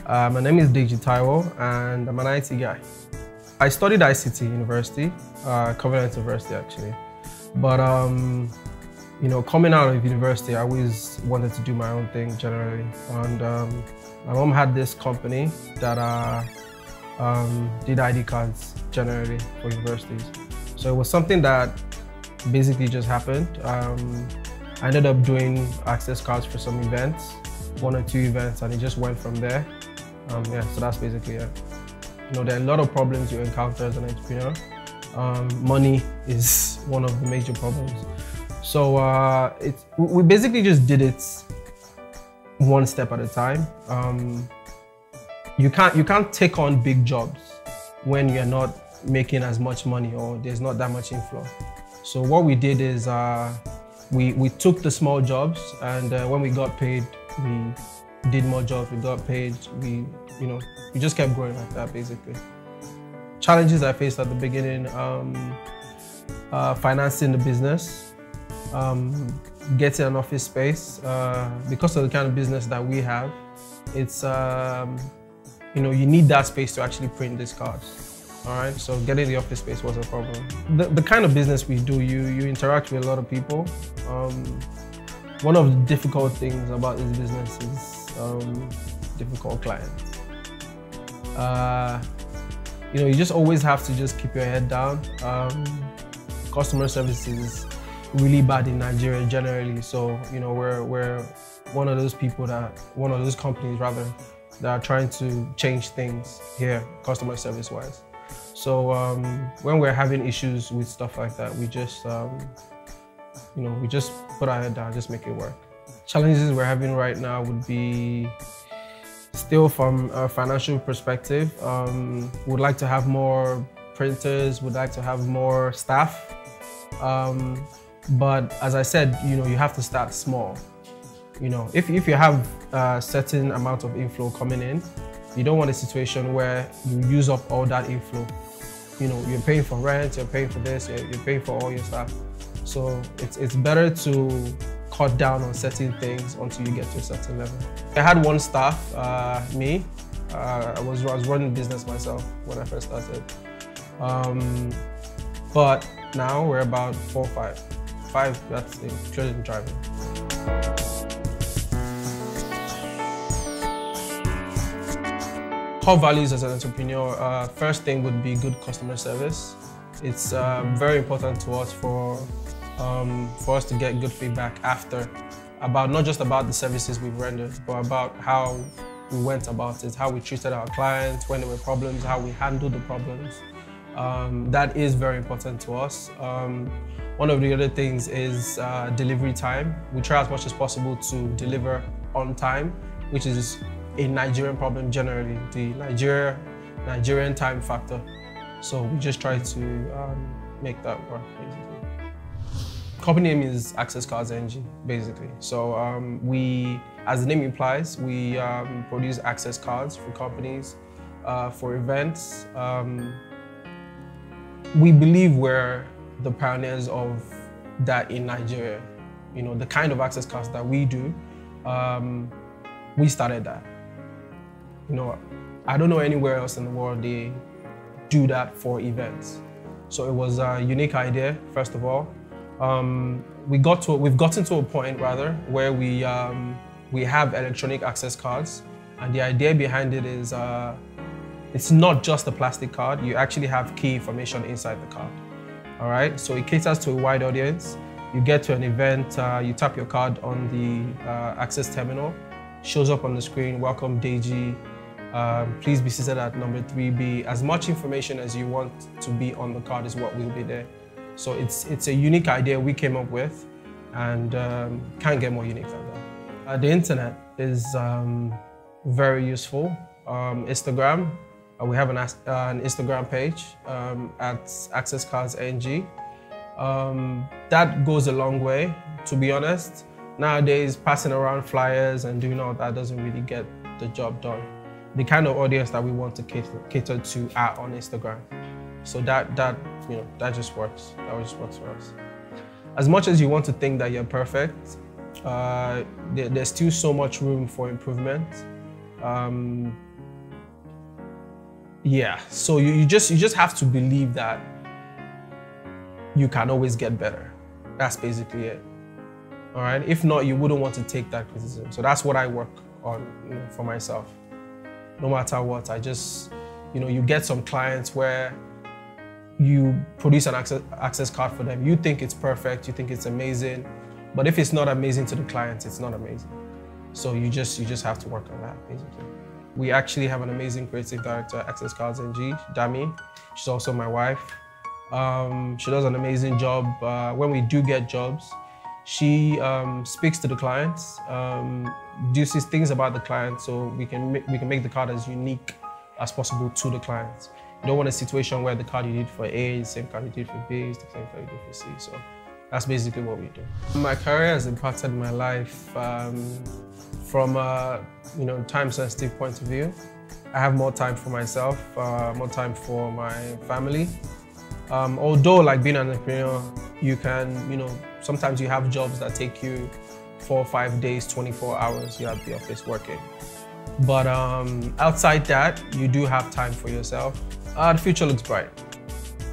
My name is Deji Taiwo and I'm an IT guy. I studied ICT University, Covenant University actually. But coming out of university, I always wanted to do my own thing generally. And my mom had this company that did ID cards generally for universities. So it was something that basically just happened. I ended up doing access cards for some events, 1 or 2 events, and it just went from there. Yeah, so that's basically it. There are a lot of problems you encounter as an entrepreneur. Money is one of the major problems. So we basically just did it one step at a time. You can't take on big jobs when you're not making as much money or there's not that much inflow. So what we did is we took the small jobs, and when we got paid, we did more jobs. We got paid. We just kept growing like that basically. Challenges I faced at the beginning: financing the business, getting an office space. Because of the kind of business that we have, it's you need that space to actually print these cards. All right, so getting the office space was a problem. The kind of business we do, you interact with a lot of people. One of the difficult things about this business is difficult clients. You just always have to just keep your head down. Customer service is really bad in Nigeria generally, so we're one of those companies rather, that are trying to change things here, customer service-wise. So when we're having issues with stuff like that, we just we just put our head down, just make it work. Challenges we're having right now would be, still from a financial perspective, we'd like to have more printers, we'd like to have more staff. But as I said, you have to start small. If you have a certain amount of inflow coming in, you don't want a situation where you use up all that inflow. You're paying for rent, you're paying for this, you're paying for all your stuff. So it's better to cut down on certain things until you get to a certain level. I had one staff, me. I was running business myself when I first started. But now we're about 4 or 5. 5, that's including driving. Core values as an entrepreneur, first thing would be good customer service. It's very important to us for us to get good feedback after, not just about the services we've rendered, but about how we went about it, how we treated our clients, when there were problems, how we handled the problems. That is very important to us. One of the other things is delivery time. We try as much as possible to deliver on time, which is a Nigerian problem generally, the Nigerian time factor. So we just try to make that work, basically. Company name is Accesscard.ng, basically. So we, as the name implies, we produce access cards for companies, for events. We believe we're the pioneers of that in Nigeria. The kind of access cards that we do, we started that. I don't know anywhere else in the world they do that for events. So it was a unique idea, first of all. We've gotten to a point rather where we have electronic access cards, and the idea behind it is it's not just a plastic card. You actually have key information inside the card. All right, so it caters to a wide audience. You get to an event, you tap your card on the access terminal, shows up on the screen, welcome Deji, please be seated at number 3B. As much information as you want to be on the card is what will be there. So it's a unique idea we came up with, and can't get more unique than that. The internet is very useful. Instagram, we have an Instagram page at Accesscard.ng. That goes a long way, to be honest. Nowadays, passing around flyers and doing all that doesn't really get the job done. The kind of audience that we want to cater to are on Instagram. So that just works. That just works for us. As much as you want to think that you're perfect, there's still so much room for improvement. Yeah, so you just have to believe that you can always get better. That's basically it. All right. If not, you wouldn't want to take that criticism. So that's what I work on, for myself. No matter what, I just, you get some clients where you produce an access card for them. You think it's perfect, you think it's amazing, but if it's not amazing to the client, it's not amazing. So you just have to work on that, basically. We actually have an amazing creative director at Accesscard.ng, Dami. She's also my wife. She does an amazing job. When we do get jobs, she speaks to the clients, deduces things about the client, so we can make the card as unique as possible to the clients. You don't want a situation where the card you did for A is the same card you did for B, is the same card you did for C. So that's basically what we do. My career has impacted my life from a time-sensitive point of view. I have more time for myself, more time for my family. Although, like being an entrepreneur, you can, sometimes you have jobs that take you 4 or 5 days, 24 hours, you're at the office working. But outside that, you do have time for yourself. The future looks bright.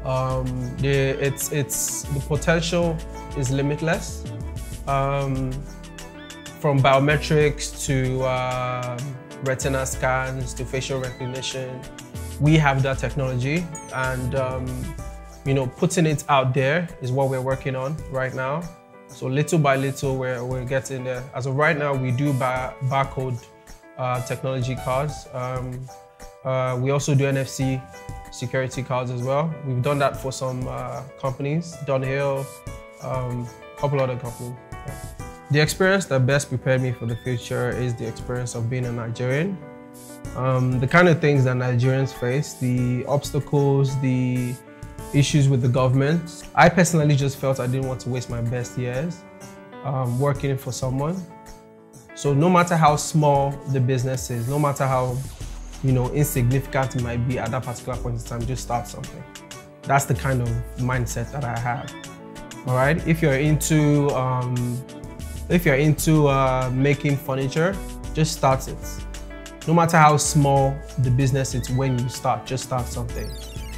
The potential is limitless. From biometrics to retina scans to facial recognition, we have that technology, and putting it out there is what we're working on right now. So little by little, we're getting there. As of right now, we do barcode technology cards. We also do NFC security cards as well. We've done that for some companies, Dunhill, a couple other companies. Yeah. The experience that best prepared me for the future is the experience of being a Nigerian. The kind of things that Nigerians face, the obstacles, the issues with the government. I personally just felt I didn't want to waste my best years working for someone. So no matter how small the business is, no matter how insignificant it might be at that particular point in time, just start something. That's the kind of mindset that I have. All right, if you're into making furniture, just start it. No matter how small the business is, when you start, just start something.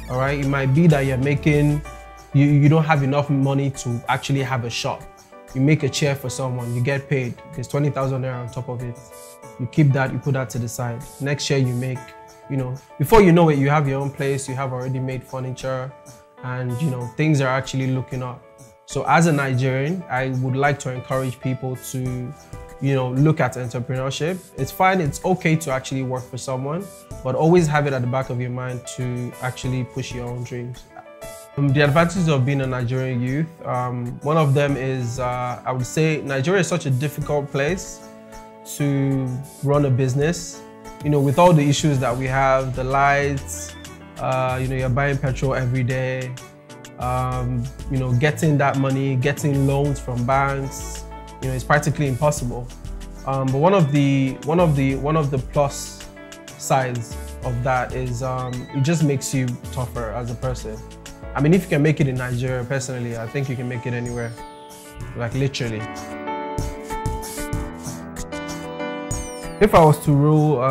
All right, it might be that you're making, you don't have enough money to actually have a shop. You make a chair for someone, you get paid, there's 20,000 naira on top of it. You keep that, you put that to the side. Next year you make, before you know it, you have your own place, you have already made furniture, and things are actually looking up. So as a Nigerian, I would like to encourage people to, look at entrepreneurship. It's fine, it's okay to actually work for someone, but always have it at the back of your mind to actually push your own dreams. The advantages of being a Nigerian youth, one of them is, I would say Nigeria is such a difficult place to run a business. With all the issues that we have, the lights, you're buying petrol every day, getting that money, getting loans from banks, it's practically impossible. But one of the plus sides of that is it just makes you tougher as a person. I mean, if you can make it in Nigeria, personally, I think you can make it anywhere, like literally. If I was to rule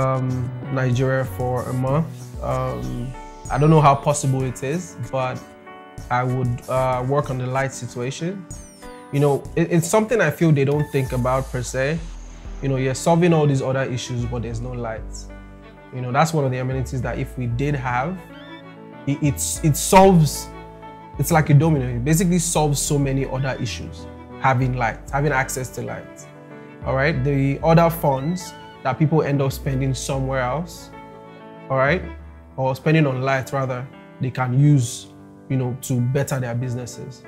Nigeria for a month, I don't know how possible it is, but I would work on the light situation. It's something I feel they don't think about per se. You're solving all these other issues, but there's no lights. That's one of the amenities that if we did have, it solves, it's like a domino. It basically solves so many other issues. Having lights, having access to lights. All right, the other funds that people end up spending somewhere else, all right, or spending on lights rather, they can use, to better their businesses.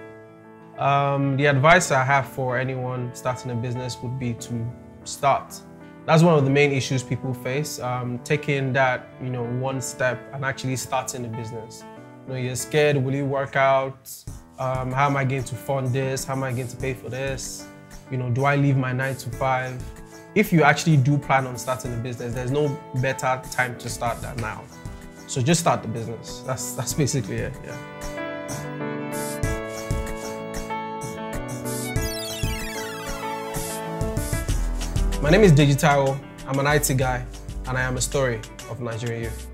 The advice I have for anyone starting a business would be to start. That's one of the main issues people face, taking that, one step and actually starting a business. You're scared, will it work out? How am I going to fund this? How am I going to pay for this? Do I leave my 9 to 5? If you actually do plan on starting a business, there's no better time to start than now. So just start the business. That's basically it, yeah. My name is Deji Taiwo. I'm an IT guy, and I am a story of Nigerian youth.